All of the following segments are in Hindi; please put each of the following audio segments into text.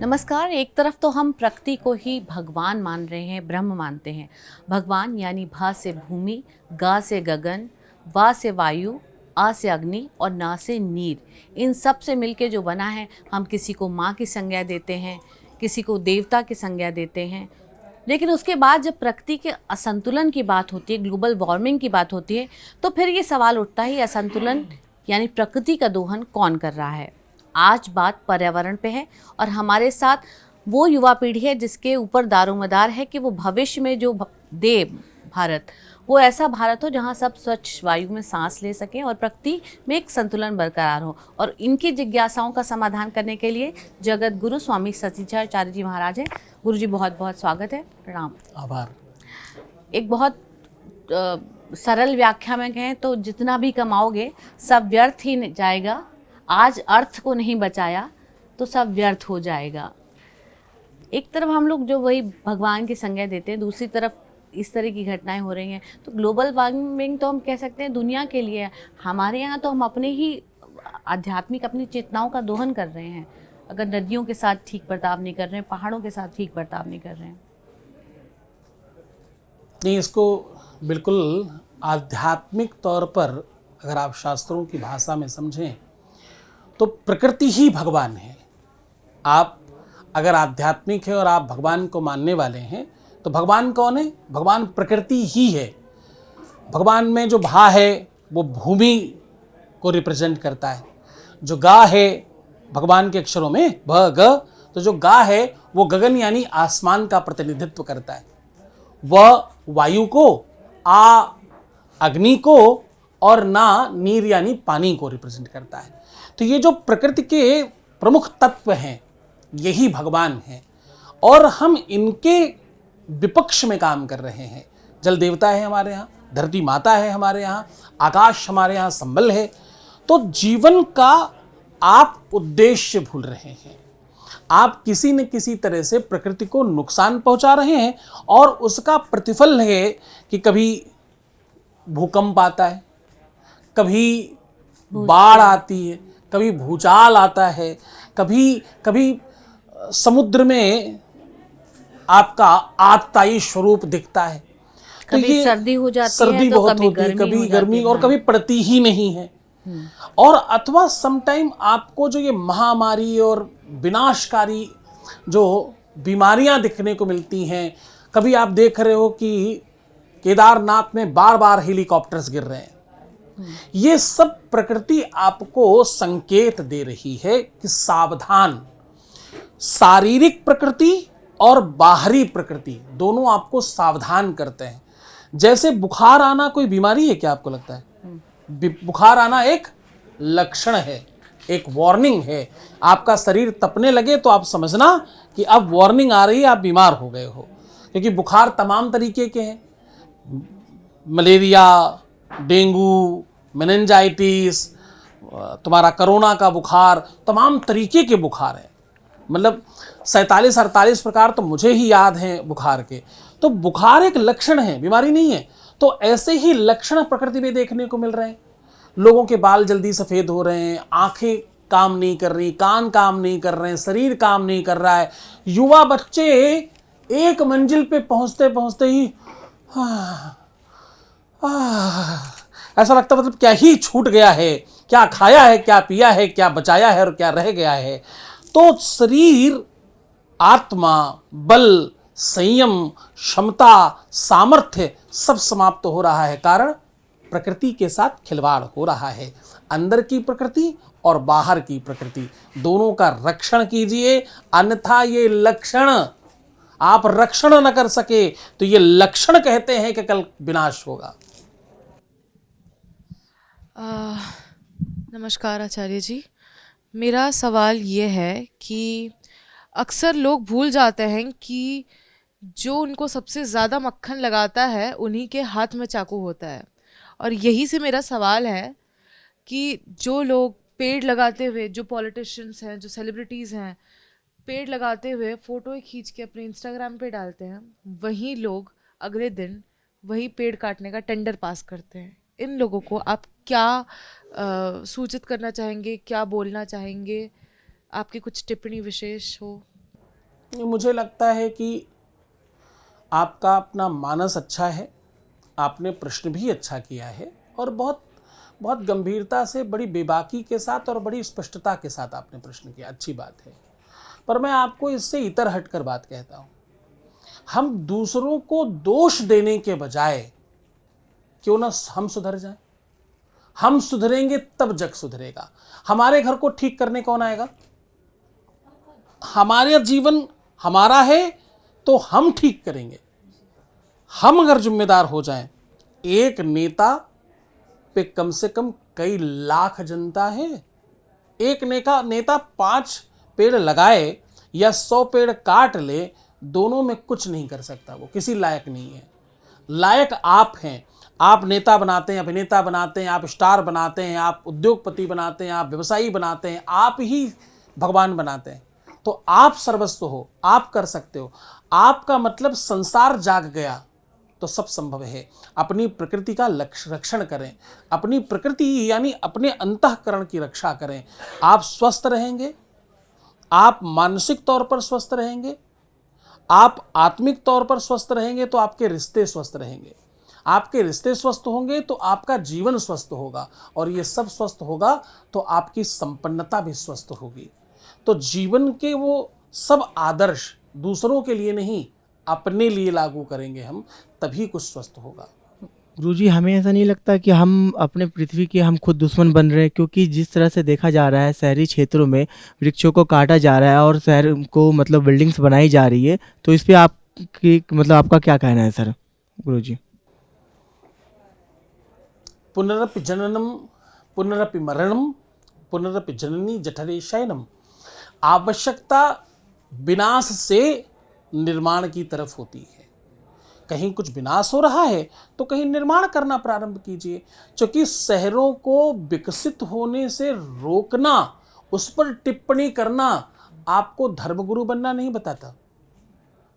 नमस्कार। एक तरफ तो हम प्रकृति को ही भगवान मान रहे हैं, ब्रह्म मानते हैं। भगवान यानी भा से भूमि, गा से गगन, वा से वायु, आ से अग्नि और ना से नीर। इन सब से मिलके जो बना है, हम किसी को माँ की संज्ञा देते हैं, किसी को देवता की संज्ञा देते हैं। लेकिन उसके बाद जब प्रकृति के असंतुलन की बात होती है, ग्लोबल वार्मिंग की बात होती है, तो फिर ये सवाल उठता है, असंतुलन यानी प्रकृति का दोहन कौन कर रहा है। आज बात पर्यावरण पे है और हमारे साथ वो युवा पीढ़ी है जिसके ऊपर दारोमदार है कि वो भविष्य में जो दे भारत, वो ऐसा भारत हो जहाँ सब स्वच्छ वायु में सांस ले सकें और प्रकृति में एक संतुलन बरकरार हो। और इनकी जिज्ञासाओं का समाधान करने के लिए जगत गुरु स्वामी सतीचार्य जी महाराज हैं। गुरु जी बहुत बहुत स्वागत है, प्रणाम। आभार। एक बहुत सरल व्याख्या में कहें तो जितना भी कमाओगे सब व्यर्थ ही जाएगा। आज अर्थ को नहीं बचाया तो सब व्यर्थ हो जाएगा। एक तरफ हम लोग जो वही भगवान की संज्ञा देते हैं, दूसरी तरफ इस तरह की घटनाएं हो रही हैं। तो ग्लोबल वार्मिंग तो हम कह सकते हैं दुनिया के लिए, हमारे यहाँ तो हम अपने ही आध्यात्मिक अपनी चेतनाओं का दोहन कर रहे हैं। अगर नदियों के साथ ठीक बर्ताव नहीं कर रहे हैं, पहाड़ों के साथ ठीक बर्ताव नहीं कर रहे हैं। नहीं, इसको बिल्कुल आध्यात्मिक तौर पर अगर आप शास्त्रों की भाषा में समझें तो प्रकृति ही भगवान है। आप अगर आध्यात्मिक है और आप भगवान को मानने वाले हैं तो भगवान कौन है? भगवान प्रकृति ही है। भगवान में जो भा है वो भूमि को रिप्रेजेंट करता है। जो गा है भगवान के अक्षरों में भ ग, तो जो गा है वो गगन यानी आसमान का प्रतिनिधित्व करता है। वह वायु को, आ अग्नि को और ना नीर यानी पानी को रिप्रेजेंट करता है। तो ये जो प्रकृति के प्रमुख तत्व हैं यही भगवान हैं और हम इनके विपक्ष में काम कर रहे हैं। जल देवता है हमारे यहाँ, धरती माता है हमारे यहाँ, आकाश हमारे यहाँ संबल है। तो जीवन का आप उद्देश्य भूल रहे हैं। आप किसी न किसी तरह से प्रकृति को नुकसान पहुंचा रहे हैं और उसका प्रतिफल है कि कभी भूकंप आता है, कभी बाढ़ आती है, कभी भूचाल आता है, कभी कभी समुद्र में आपका आतताई स्वरूप दिखता है। कभी सर्दी हो जाती है, सर्दी तो बहुत होती है, कभी गर्मी और कभी पड़ती ही नहीं है। और अथवा समटाइम आपको जो ये महामारी और विनाशकारी जो बीमारियां दिखने को मिलती हैं, कभी आप देख रहे हो कि केदारनाथ में बार बार हेलीकॉप्टर्स गिर रहे हैं। ये सब प्रकृति आपको संकेत दे रही है कि सावधान। शारीरिक प्रकृति और बाहरी प्रकृति दोनों आपको सावधान करते हैं। जैसे बुखार आना कोई बीमारी है क्या आपको लगता है? बुखार आना एक लक्षण है, एक वार्निंग है। आपका शरीर तपने लगे तो आप समझना कि अब वार्निंग आ रही है, आप बीमार हो गए हो। क्योंकि बुखार तमाम तरीके के हैं, मलेरिया, डेंगू, मेनिंजाइटिस, तुम्हारा कोरोना का बुखार, तमाम तरीके के बुखार हैं। मतलब 47-48 प्रकार तो मुझे ही याद हैं बुखार के। तो बुखार एक लक्षण है, बीमारी नहीं है। तो ऐसे ही लक्षण प्रकृति में देखने को मिल रहे हैं। लोगों के बाल जल्दी सफ़ेद हो रहे हैं, आंखें काम नहीं कर रही, कान काम नहीं कर रहे हैं, शरीर काम नहीं कर रहा है। युवा बच्चे एक मंजिल पे पहुंचते पहुंचते ही ऐसा लगता मतलब क्या ही छूट गया है, क्या खाया है, क्या पिया है, क्या बचाया है और क्या रह गया है। तो शरीर, आत्मा, बल, संयम, क्षमता, सामर्थ्य सब समाप्त हो रहा है। कारण प्रकृति के साथ खिलवाड़ हो रहा है। अंदर की प्रकृति और बाहर की प्रकृति दोनों का रक्षण कीजिए, अन्यथा ये लक्षण आप रक्षण न कर सके तो ये लक्षण कहते हैं कि कल विनाश होगा। नमस्कार आचार्य जी। मेरा सवाल ये है कि अक्सर लोग भूल जाते हैं कि जो उनको सबसे ज़्यादा मक्खन लगाता है उन्हीं के हाथ में चाकू होता है। और यही से मेरा सवाल है कि जो लोग पेड़ लगाते हुए, जो पॉलिटिशियंस हैं, जो सेलिब्रिटीज़ हैं, पेड़ लगाते हुए फ़ोटो खींच के अपने इंस्टाग्राम पे डालते हैं, वही लोग अगले दिन वही पेड़ काटने का टेंडर पास करते हैं। इन लोगों को आप क्या सूचित करना चाहेंगे, क्या बोलना चाहेंगे? आपकी कुछ टिप्पणी विशेष हो? मुझे लगता है कि आपका अपना मानस अच्छा है, आपने प्रश्न भी अच्छा किया है और बहुत बहुत गंभीरता से, बड़ी बेबाकी के साथ और बड़ी स्पष्टता के साथ आपने प्रश्न किया, अच्छी बात है। पर मैं आपको इससे इतर हटकर बात कहता हूँ। हम दूसरों को दोष देने के बजाय क्यों ना हम सुधर जाएं। हम सुधरेंगे तब जग सुधरेगा। हमारे घर को ठीक करने कौन आएगा? हमारे जीवन हमारा है तो हम ठीक करेंगे। हम अगर जिम्मेदार हो जाएं, एक नेता पे कम से कम कई लाख जनता है। एक नेता 5 पेड़ लगाए या 100 पेड़ काट ले, दोनों में कुछ नहीं कर सकता, वो किसी लायक नहीं है। लायक आप हैं। आप नेता बनाते हैं, अभिनेता बनाते हैं, आप स्टार बनाते हैं, आप उद्योगपति बनाते हैं, आप व्यवसायी बनाते हैं, आप ही भगवान बनाते हैं। तो आप सर्वस्व हो, आप कर सकते हो। आपका मतलब संसार जाग गया तो सब संभव है। अपनी प्रकृति का रक्षण करें, अपनी प्रकृति यानी अपने अंतःकरण की रक्षा करें। आप स्वस्थ रहेंगे, आप मानसिक तौर पर स्वस्थ रहेंगे, आप आत्मिक तौर पर स्वस्थ रहेंगे तो आपके रिश्ते स्वस्थ रहेंगे। आपके रिश्ते स्वस्थ होंगे तो आपका जीवन स्वस्थ होगा, और ये सब स्वस्थ होगा तो आपकी संपन्नता भी स्वस्थ होगी। तो जीवन के वो सब आदर्श दूसरों के लिए नहीं, अपने लिए लागू करेंगे हम, तभी कुछ स्वस्थ होगा। गुरुजी, हमें ऐसा नहीं लगता कि हम अपने पृथ्वी के हम खुद दुश्मन बन रहे हैं? क्योंकि जिस तरह से देखा जा रहा है, शहरी क्षेत्रों में वृक्षों को काटा जा रहा है और शहर को मतलब बिल्डिंग्स बनाई जा रही है, तो इस पे आपकी मतलब आपका क्या कहना है सर? गुरुजी, पुनरपि जननम पुनरपि मरणम पुनरपि जननी जठरे शयनम। आवश्यकता विनाश से निर्माण की तरफ होती है। कहीं कुछ विनाश हो रहा है तो कहीं निर्माण करना प्रारंभ कीजिए। क्योंकि शहरों को विकसित होने से रोकना, उस पर टिप्पणी करना आपको धर्मगुरु बनना नहीं बताता।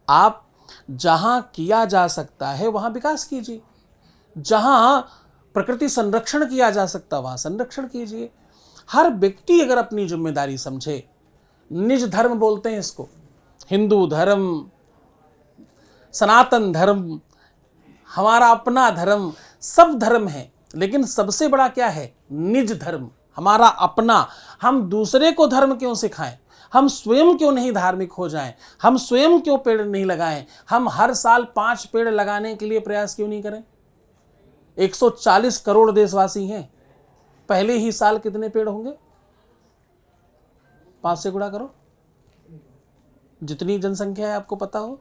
आप जहां किया जा सकता है वहां विकास कीजिए, जहां प्रकृति संरक्षण किया जा सकता वहां संरक्षण कीजिए। हर व्यक्ति अगर अपनी जिम्मेदारी समझे, निज धर्म बोलते हैं इसको, हिंदू धर्म, सनातन धर्म, हमारा अपना धर्म, सब धर्म है, लेकिन सबसे बड़ा क्या है? निज धर्म, हमारा अपना। हम दूसरे को धर्म क्यों सिखाएं? हम स्वयं क्यों नहीं धार्मिक हो जाएं? हम स्वयं क्यों पेड़ नहीं लगाएं? हम हर साल 5 पेड़ लगाने के लिए प्रयास क्यों नहीं करें? 140 करोड़ देशवासी हैं, पहले ही साल कितने पेड़ होंगे? 5 से गुणा करो, जितनी जनसंख्या है आपको पता हो।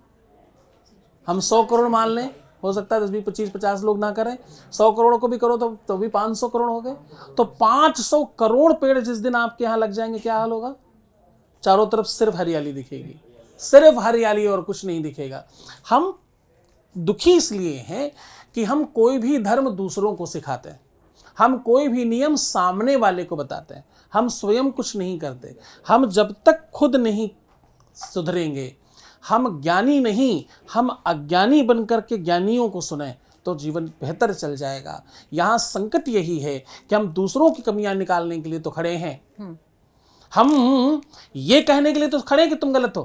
हम 100 करोड़ मान लें, हो सकता है 10, 20, 25, 50 लोग ना करें, 100 करोड़ को भी करो तो भी 500 करोड़ हो गए। तो 500 करोड़ पेड़ जिस दिन आपके यहाँ लग जाएंगे, क्या हाल होगा? चारों तरफ सिर्फ हरियाली दिखेगी, सिर्फ हरियाली और कुछ नहीं दिखेगा। हम दुखी इसलिए हैं कि हम कोई भी धर्म दूसरों को सिखाते हैं, हम कोई भी नियम सामने वाले को बताते हैं, हम स्वयं कुछ नहीं करते। हम जब तक खुद नहीं सुधरेंगे, हम ज्ञानी नहीं, हम अज्ञानी बनकर के ज्ञानियों को सुने तो जीवन बेहतर चल जाएगा। यहाँ संकट यही है कि हम दूसरों की कमियां निकालने के लिए तो खड़े हैं, हम ये कहने के लिए तो खड़े हैं कि तुम गलत हो,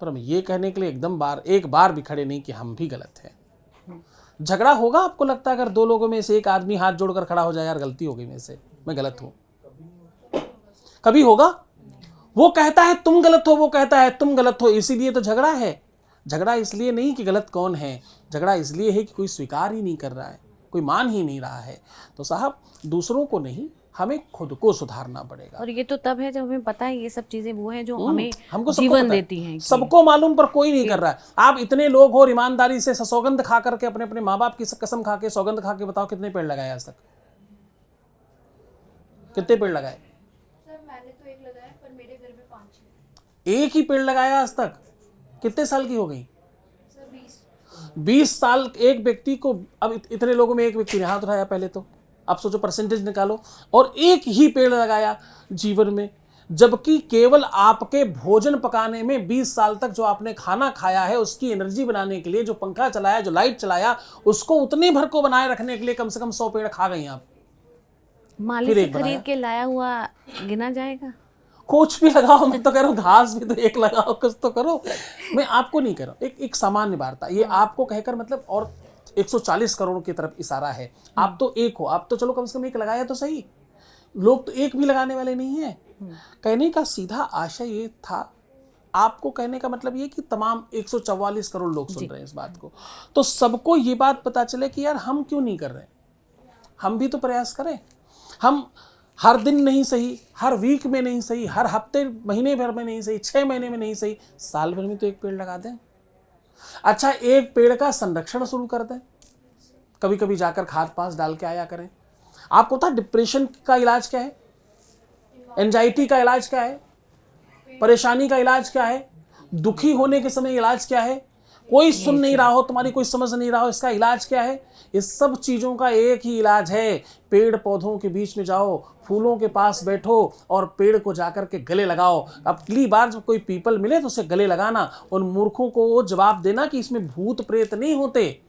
पर हम ये कहने के लिए एक बार भी खड़े नहीं कि हम भी गलत हैं। झगड़ा होगा, आपको लगता है अगर 2 लोगों में से एक आदमी हाथ जोड़कर खड़ा हो जाए, यार गलती हो गई मेरे से, मैं गलत हूं, कभी होगा? वो कहता है तुम गलत हो, वो कहता है तुम गलत हो, इसीलिए तो झगड़ा है। झगड़ा इसलिए नहीं कि गलत कौन है, झगड़ा इसलिए है कि कोई स्वीकार ही नहीं कर रहा है, कोई मान ही नहीं रहा है। तो साहब, दूसरों को नहीं, हमें खुद को सुधारना पड़ेगा। और ये तो तब है जब हमें पता है ये सब चीजें वो हैं जो हमको हमें जीवन देती हैं। सबको मालूम, पर कोई नहीं कर रहा है। आप इतने लोग हो, ईमानदारी से सौगंध खा करके, अपने अपने माँ बाप की कसम खा के, सौगंध खा के बताओ कितने पेड़ लगाए आज तक? कितने पेड़ लगाए? सर मैंने तो 1 लगाया, पर मेरे घर में 5 है। एक ही पेड़ लगाया आज तक? कितने साल की हो गई? सर 20। 20 साल एक व्यक्ति को। अब इतने लोगों में एक व्यक्ति ने हाथ उठाया पहले तो, आप सोचो परसेंटेज निकालो, और एक ही पेड़ लगाया जीवन में, जबकि केवल आपके भोजन पकाने में 20 साल तक जो आपने खाना खाया है, उसकी एनर्जी बनाने के लिए जो पंखा चलाया, जो लाइट चलाया, उसको उतने भर को बनाए रखने के लिए कम से कम 100 पेड़ खा गई आप। माली से खरीद के लाया हुआ गिना जाएगा? कोच भी लगाओ, मैं तो कह रहा हूँ घास भी तो एक लगाओ, कुछ तो करो। मैं आपको नहीं कह रहा हूँ, एक सामान्य वार्ता, ये आपको कहकर मतलब, और 140 करोड़ की तरफ इशारा है। आप तो एक हो, आप तो चलो कम से कम एक लगाया तो सही, लोग तो एक भी लगाने वाले नहीं है। कहने का सीधा आशय ये था, आपको कहने का मतलब ये कि तमाम 144 करोड़ लोग सुन रहे हैं इस बात को, तो सबको ये बात पता चले कि यार हम क्यों नहीं कर रहे, हम भी तो प्रयास करें। हम हर दिन नहीं सही, हर वीक में नहीं सही, हर हफ्ते महीने भर में नहीं सही, 6 महीने में नहीं सही, साल भर में तो एक पेड़ लगा दें। अच्छा, एक पेड़ का संरक्षण शुरू कर दें, कभी कभी जाकर खाद पास डाल के आया करें। आपको पता डिप्रेशन का इलाज क्या है, एंजाइटी का इलाज क्या है, परेशानी का इलाज क्या है, दुखी होने के समय इलाज क्या है, कोई सुन नहीं रहा हो, तुम्हारी कोई समझ नहीं रहा हो, इसका इलाज क्या है? इस सब चीज़ों का एक ही इलाज है, पेड़ पौधों के बीच में जाओ, फूलों के पास बैठो और पेड़ को जाकर के गले लगाओ। अब अगली बार जब कोई पीपल मिले तो उसे गले लगाना, उन मूर्खों को वो जवाब देना कि इसमें भूत प्रेत नहीं होते,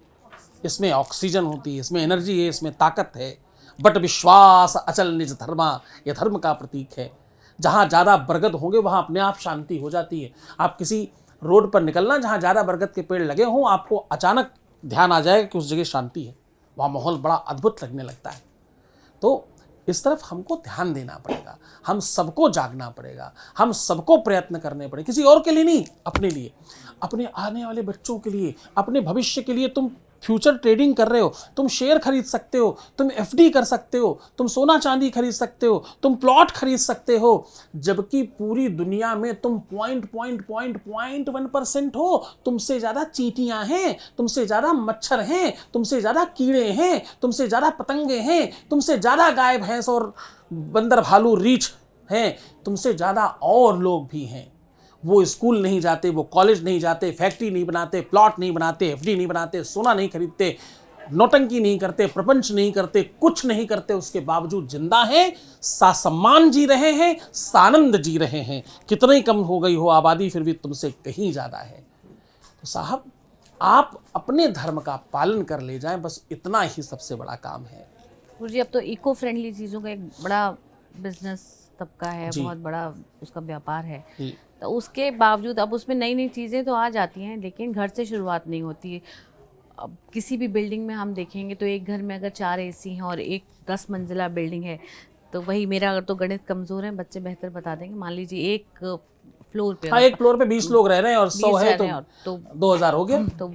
इसमें ऑक्सीजन होती है, इसमें एनर्जी है, इसमें ताकत है। बट विश्वास अचल निज धर्मा, यह धर्म का प्रतीक है। जहाँ ज़्यादा बरगद होंगे वहाँ अपने आप शांति हो जाती है। आप किसी रोड पर निकलना जहाँ ज़्यादा बरगद के पेड़ लगे हों, आपको अचानक ध्यान आ जाएगा कि उस जगह शांति है, वहाँ माहौल बड़ा अद्भुत लगने लगता है। तो इस तरफ हमको ध्यान देना पड़ेगा, हम सबको जागना पड़ेगा, हम सबको प्रयत्न करने पड़ेंगे, किसी और के लिए नहीं, अपने लिए, अपने आने वाले बच्चों के लिए, अपने भविष्य के लिए। तुम फ्यूचर ट्रेडिंग कर रहे हो, तुम शेयर खरीद सकते हो, तुम एफडी कर सकते हो, तुम सोना चांदी खरीद सकते हो, तुम प्लॉट खरीद सकते हो, जबकि पूरी दुनिया में तुम 0.1% हो। तुमसे ज़्यादा चींटियाँ हैं, तुमसे ज़्यादा मच्छर हैं, तुमसे ज़्यादा कीड़े हैं, तुमसे ज़्यादा पतंगे हैं, तुमसे ज़्यादा गाय भैंस और बंदर भालू रीछ हैं, तुमसे ज़्यादा और लोग भी हैं। वो स्कूल नहीं जाते, वो कॉलेज नहीं जाते, फैक्ट्री नहीं बनाते, प्लॉट नहीं बनाते, एफडी नहीं बनाते, सोना नहीं खरीदते, नौटंकी नहीं करते, प्रपंच नहीं करते, कुछ नहीं करते, उसके बावजूद जिंदा हैं, सासम्मान जी रहे हैं, सानंद जी रहे हैं। कितनी कम हो गई हो आबादी, फिर भी तुमसे कहीं ज़्यादा है। तो साहब, आप अपने धर्म का पालन कर ले जाएं, बस इतना ही सबसे बड़ा काम है। गुरु जी, अब तो इको फ्रेंडली चीज़ों का एक बड़ा बिजनेस तबका है, बहुत बड़ा उसका व्यापार है, तो उसके बावजूद अब उसमें नई नई चीज़ें तो आ जाती हैं, लेकिन घर से शुरुआत नहीं होती है। अब किसी भी बिल्डिंग में हम देखेंगे तो एक घर में अगर 4 एसी हैं और एक 10 मंजिला बिल्डिंग है, तो वही मेरा अगर तो गणित कमज़ोर है, बच्चे बेहतर बता देंगे, मान लीजिए एक फ्लोर पे, हाँ, एक फ्लोर पे 20 लोग रह रहे हैं और 100 है तो 2000 हो गया। तो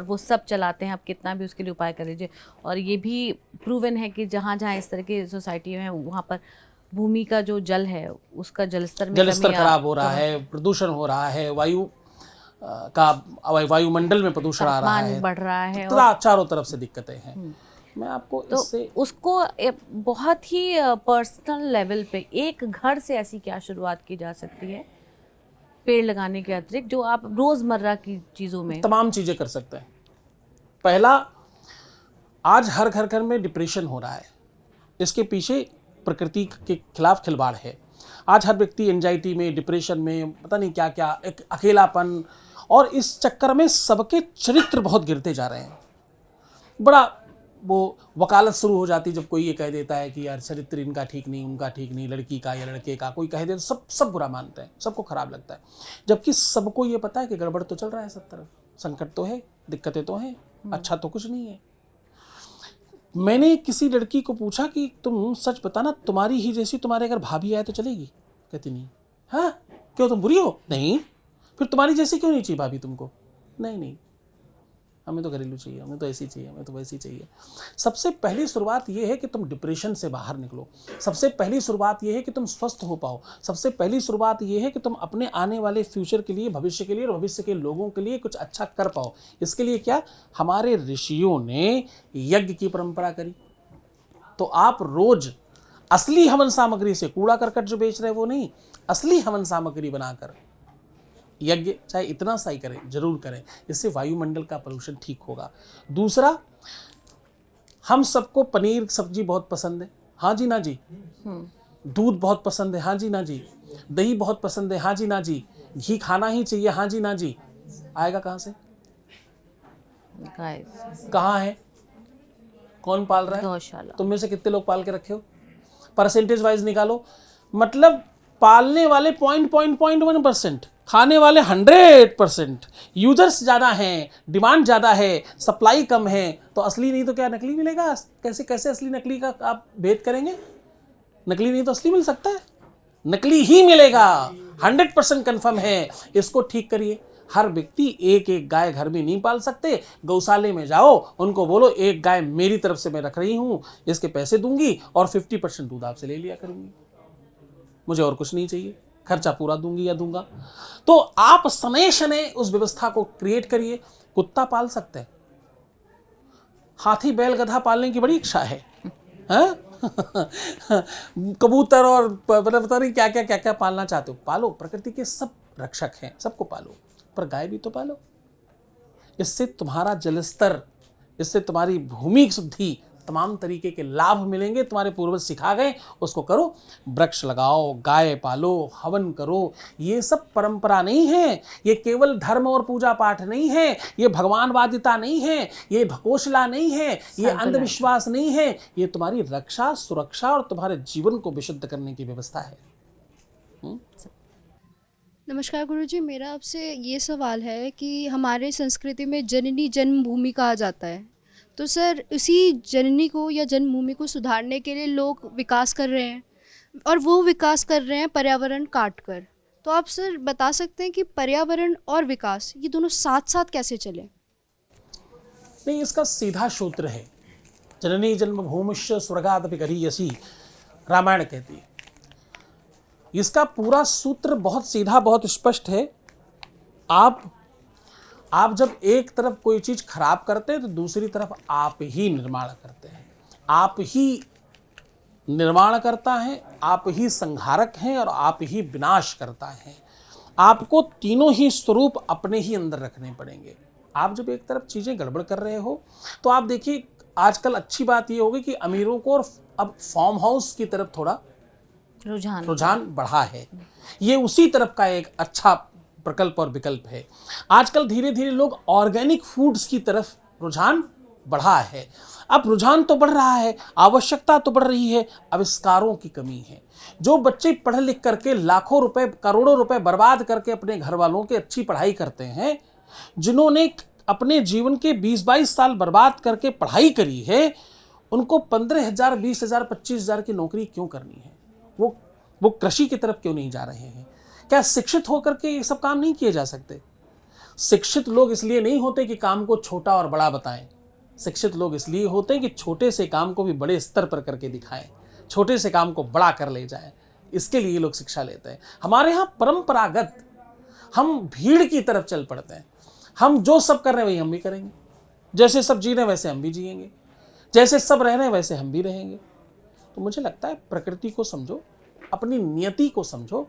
वो सब चलाते हैं। आप कितना भी उसके लिए उपाय कर लीजिए, और ये भी प्रूवन है कि जहाँ जहाँ इस तरह की सोसाइटी है वहाँ पर भूमि का जो जल है उसका जलस्तर खराब हो रहा है, प्रदूषण हो रहा है, वायुमंडल में प्रदूषण आ रहा है, बढ़ रहा है, और चारों तरफ से दिक्कतें हैं। मैं आपको तो इससे उसको बहुत ही पर्सनल लेवल पे एक घर से ऐसी क्या शुरुआत की जा सकती है पेड़ लगाने के अतिरिक्त, जो आप रोजमर्रा की चीजों में तमाम चीजें कर सकते हैं। पहला, आज हर घर घर में डिप्रेशन हो रहा है, इसके पीछे प्रकृति के खिलाफ खिलवाड़ है। आज हर व्यक्ति एंजाइटी में, डिप्रेशन में, पता नहीं क्या क्या, एक अकेलापन, और इस चक्कर में सबके चरित्र बहुत गिरते जा रहे हैं। बड़ा वो वकालत शुरू हो जाती जब कोई ये कह देता है कि यार चरित्र इनका ठीक नहीं, उनका ठीक नहीं, लड़की का या लड़के का कोई कह दे तो सब बुरा मानते हैं, सबको खराब लगता है, जबकि सबको ये पता है कि गड़बड़ तो चल रहा है, सब तरफ संकट तो है, दिक्कतें तो हैं, अच्छा तो कुछ नहीं है। मैंने किसी लड़की को पूछा कि तुम सच बताना, तुम्हारी ही जैसी तुम्हारे अगर भाभी आए तो चलेगी? कहती नहीं। हाँ, क्यों तुम बुरी हो? नहीं। फिर तुम्हारी जैसी क्यों नहीं चाहिए भाभी तुमको? नहीं, हमें तो घरेलू चाहिए, हमें तो ऐसी चाहिए, हमें तो वैसी चाहिए। सबसे पहली शुरुआत ये है कि तुम डिप्रेशन से बाहर निकलो, सबसे पहली शुरुआत ये है कि तुम स्वस्थ हो पाओ, सबसे पहली शुरुआत ये है कि तुम अपने आने वाले फ्यूचर के लिए, भविष्य के लिए और भविष्य के लोगों के लिए कुछ अच्छा कर पाओ। इसके लिए क्या, हमारे ऋषियों ने यज्ञ की परंपरा करी। तो आप रोज असली हवन सामग्री से, कूड़ा करकट जो बेच रहे वो नहीं, असली हवन सामग्री बनाकर यज्ञ चाहे इतना सा ही करें, जरूर करें, इससे वायुमंडल का पोल्यूशन ठीक होगा। दूसरा, हम सबको पनीर सब्जी बहुत पसंद है, हाँ जी ना जी, दूध बहुत पसंद है, हाँ जी ना जी, दही बहुत पसंद है, हाँ जी ना जी, घी खाना ही चाहिए, हाँ जी ना जी। आएगा कहाँ से? कहाँ है? कौन पाल रहा है? गौशाला। तुम में से कितने लोग पाल के रखे हो? परसेंटेज वाइज निकालो। मतलब पालने वाले 0.1%, खाने वाले 100%, यूजर्स ज़्यादा हैं, डिमांड ज़्यादा है, सप्लाई कम है, तो असली नहीं तो क्या नकली मिलेगा? कैसे कैसे असली नकली का आप भेद करेंगे? नकली नहीं तो असली मिल सकता है? नकली ही मिलेगा, 100% कन्फर्म है। इसको ठीक करिए। हर व्यक्ति एक एक गाय घर में नहीं पाल सकते, गौशाले में जाओ, उनको बोलो एक गाय मेरी तरफ से मैं रख रही हूँ, इसके पैसे दूंगी और 50% दूध आपसे ले लिया करूंगी, मुझे और कुछ नहीं चाहिए, खर्चा पूरा दूंगी या दूंगा। तो आप शनै शनै उस व्यवस्था को क्रिएट करिए। कुत्ता पाल सकते हैं, हाथी बैल गधा पालने की बड़ी इच्छा है, हाँ? कबूतर और पता नहीं क्या क्या क्या क्या पालना चाहते हो, पालो। प्रकृति के सब रक्षक हैं, सबको पालो, पर गाय भी तो पालो। इससे तुम्हारा जलस्तर, इससे तुम्हारी भूमि शुद्धि, तमाम तरीके के लाभ मिलेंगे। तुम्हारे पूर्वज सिखा गए, उसको करो। वृक्ष लगाओ, गाय पालो, हवन करो। ये सब परंपरा नहीं है, ये केवल धर्म और पूजा पाठ नहीं है, ये भगवानवादिता नहीं है, ये भकोसला नहीं है, ये अंधविश्वास नहीं है, ये तुम्हारी रक्षा, सुरक्षा और तुम्हारे जीवन को विशुद्ध करने की व्यवस्था है। नमस्कार गुरुजी, मेरा आपसे ये सवाल है कि हमारे संस्कृति में जननी जन्मभूमि कहा जाता है, तो सर उसी जननी को या जन्मभूमि को सुधारने के लिए लोग विकास कर रहे हैं, और वो विकास कर रहे हैं पर्यावरण काट कर। तो आप सर बता सकते हैं कि पर्यावरण और विकास ये दोनों साथ साथ कैसे चले? नहीं, इसका सीधा सूत्र है, जननी जन्मभूमिश्च स्वर्गादपि गरीयसी, रामायण कहती है। इसका पूरा सूत्र बहुत सीधा, बहुत स्पष्ट है। आप जब एक तरफ कोई चीज खराब करते हैं तो दूसरी तरफ आप ही निर्माण करते हैं। आप ही निर्माण करता है, आप ही संहारक हैं और आप ही विनाश करता है। आपको तीनों ही स्वरूप अपने ही अंदर रखने पड़ेंगे। आप जब एक तरफ चीजें गड़बड़ कर रहे हो तो आप देखिए, आजकल अच्छी बात यह होगी कि अमीरों को अब फार्म हाउस की तरफ थोड़ा रुझान बढ़ा है। ये उसी तरफ का एक अच्छा प्रकल्प और विकल्प है। आजकल धीरे धीरे लोग ऑर्गेनिक फूड्स की तरफ रुझान बढ़ा है। अब रुझान तो बढ़ रहा है, आवश्यकता तो बढ़ रही है, आविष्कारों की कमी है। जो बच्चे पढ़ लिख करके लाखों रुपए, करोड़ों रुपए बर्बाद करके अपने घर वालों की अच्छी पढ़ाई करते हैं, जिन्होंने अपने जीवन के 20-22 साल बर्बाद करके पढ़ाई करी है, उनको 15,000, 20,000, 25,000 की नौकरी क्यों करनी है? वो कृषि की तरफ क्यों नहीं जा रहे हैं? क्या शिक्षित होकर के ये सब काम नहीं किए जा सकते? शिक्षित लोग इसलिए नहीं होते कि काम को छोटा और बड़ा बताएं। शिक्षित लोग इसलिए होते हैं कि छोटे से काम को भी बड़े स्तर पर करके दिखाएं, छोटे से काम को बड़ा कर ले जाएं। इसके लिए लोग शिक्षा लेते हैं। हमारे यहाँ परंपरागत हम भीड़ की तरफ चल पड़ते हैं। हम जो सब कर रहे हैं वही हम भी करेंगे, जैसे सब जी रहे हैं वैसे हम भी जिएंगे, जैसे सब रह रहे हैं वैसे हम भी रहेंगे। तो मुझे लगता है प्रकृति को समझो, अपनी नियति को समझो,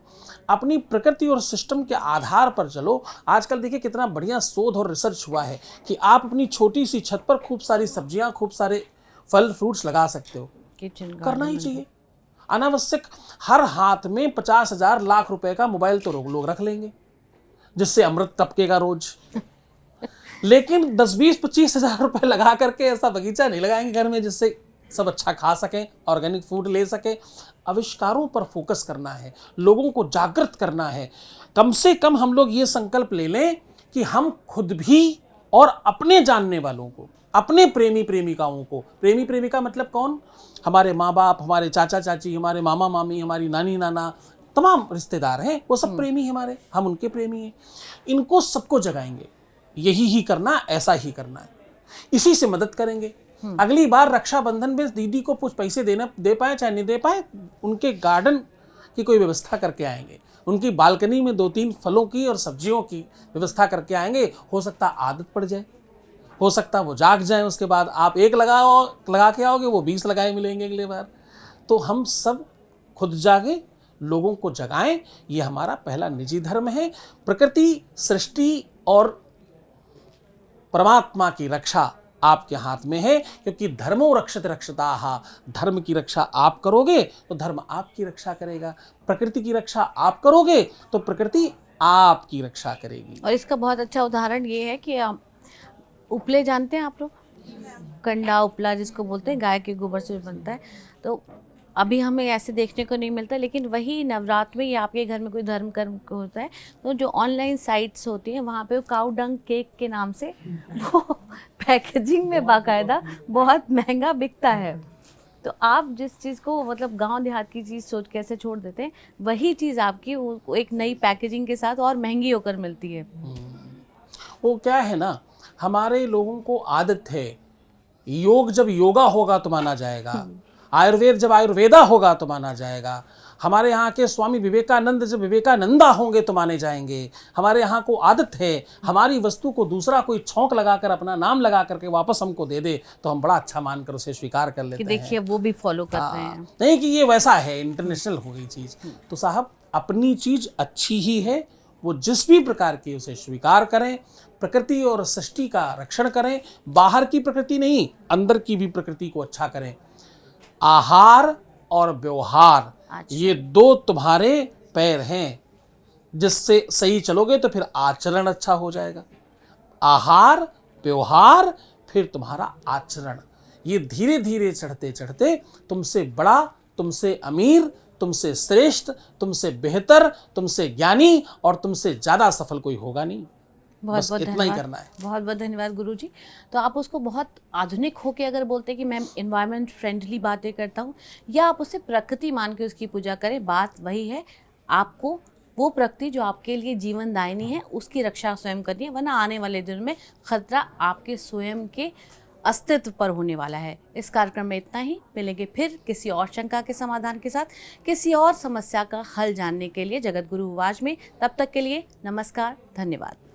अपनी प्रकृति और सिस्टम के आधार पर चलो। आजकल देखिए कितना बढ़िया शोध और रिसर्च हुआ है कि आप अपनी छोटी सी छत पर खूब सारी सब्जियां, खूब सारे फल फ्रूट्स लगा सकते हो। करना ही चाहिए। अनावश्यक हर हाथ में 50,000 लाख रुपए का मोबाइल तो लोग रख लेंगे, जिससे अमृत टपकेगा रोज। लेकिन 10-20-25,000 रुपए लगा करके ऐसा बगीचा नहीं लगाएंगे घर में जिससे सब अच्छा खा सकें, ऑर्गेनिक फूड ले सकें। आविष्कारों पर फोकस करना है, लोगों को जागृत करना है। कम से कम हम लोग ये संकल्प ले लें कि हम खुद भी और अपने जानने वालों को, अपने प्रेमी प्रेमिकाओं को, प्रेमी प्रेमिका मतलब कौन? हमारे माँ बाप, हमारे चाचा चाची, हमारे मामा मामी, हमारी नानी नाना, तमाम रिश्तेदार हैं, वो सब प्रेमी हैं हमारे, हम उनके प्रेमी हैं। इनको सबको जगाएंगे, यही ही करना, ऐसा ही करना है, इसी से मदद करेंगे। अगली बार रक्षाबंधन में दीदी को कुछ पैसे दे पाए चाहे नहीं दे पाए, उनके गार्डन की कोई व्यवस्था करके आएंगे, उनकी बालकनी में 2-3 फलों की और सब्जियों की व्यवस्था करके आएंगे। हो सकता आदत पड़ जाए, हो सकता वो जाग जाए, उसके बाद आप एक लगा के आओगे, वो 20 लगाए मिलेंगे अगले बार। तो हम सब खुद जागे, लोगों को जगाएं, ये हमारा पहला निजी धर्म है। प्रकृति, सृष्टि और परमात्मा की रक्षा आपके हाथ में है, क्योंकि धर्मो रक्षते रक्षताः, धर्म की रक्षा आप करोगे तो धर्म आपकी रक्षा करेगा, प्रकृति की रक्षा आप करोगे तो प्रकृति आपकी रक्षा करेगी। और इसका बहुत अच्छा उदाहरण ये है कि उपले जानते हैं आप लोग, कंडा उपला जिसको बोलते हैं, गाय के गोबर से बनता है। तो अभी हमें ऐसे देखने को नहीं मिलता, लेकिन वही नवरात्र में या आपके घर में कोई धर्म कर्म होता है तो जो ऑनलाइन साइट्स होती हैं वहाँ पे काऊ डंग केक के नाम से वो पैकेजिंग में बाकायदा बहुत महंगा बिकता है। तो आप जिस चीज़ को मतलब गांव देहात की चीज़ सोच के ऐसे छोड़ देते हैं, वही चीज़ आपकी वो एक नई पैकेजिंग के साथ और महंगी होकर मिलती है। वो क्या है ना, हमारे लोगों को आदत है, योग जब योगा होगा तो माना जाएगा, आयुर्वेद जब आयुर्वेदा होगा तो माना जाएगा, हमारे यहाँ के स्वामी विवेकानंद जब विवेकानंदा होंगे तो माने जाएंगे। हमारे यहाँ को आदत है, हमारी वस्तु को दूसरा कोई छौंक लगाकर अपना नाम लगा करके वापस हमको दे दे तो हम बड़ा अच्छा मानकर उसे स्वीकार कर लेते कि देखिए वो भी फॉलो कर रहे हैं। नहीं कि ये वैसा है, इंटरनेशनल हो गई चीज़। तो साहब अपनी चीज़ अच्छी ही है, वो जिस भी प्रकार की उसे स्वीकार करें, प्रकृति और सृष्टि का रक्षण करें, बाहर की प्रकृति नहीं अंदर की भी प्रकृति को अच्छा करें। आहार और व्यवहार ये दो तुम्हारे पैर हैं, जिससे सही चलोगे तो फिर आचरण अच्छा हो जाएगा। आहार व्यवहार फिर तुम्हारा आचरण, ये धीरे धीरे चढ़ते चढ़ते तुमसे बड़ा, तुमसे अमीर, तुमसे श्रेष्ठ, तुमसे बेहतर, तुमसे ज्ञानी और तुमसे ज़्यादा सफल कोई होगा नहीं। बस इतना ही करना है। बहुत बहुत धन्यवाद गुरुजी। तो आप उसको बहुत आधुनिक होके अगर बोलते हैं कि मैं एनवायरनमेंट फ्रेंडली बातें करता हूँ, या आप उसे प्रकृति मान के उसकी पूजा करें, बात वही है। आपको वो प्रकृति जो आपके लिए जीवनदायिनी है उसकी रक्षा स्वयं करनी है, वरना आने वाले दिन में खतरा आपके स्वयं के अस्तित्व पर होने वाला है। इस कार्यक्रम में इतना ही। मिलेंगे फिर किसी और शंका के समाधान के साथ, किसी और समस्या का हल जानने के लिए जगत गुरु आवाज में। तब तक के लिए नमस्कार, धन्यवाद।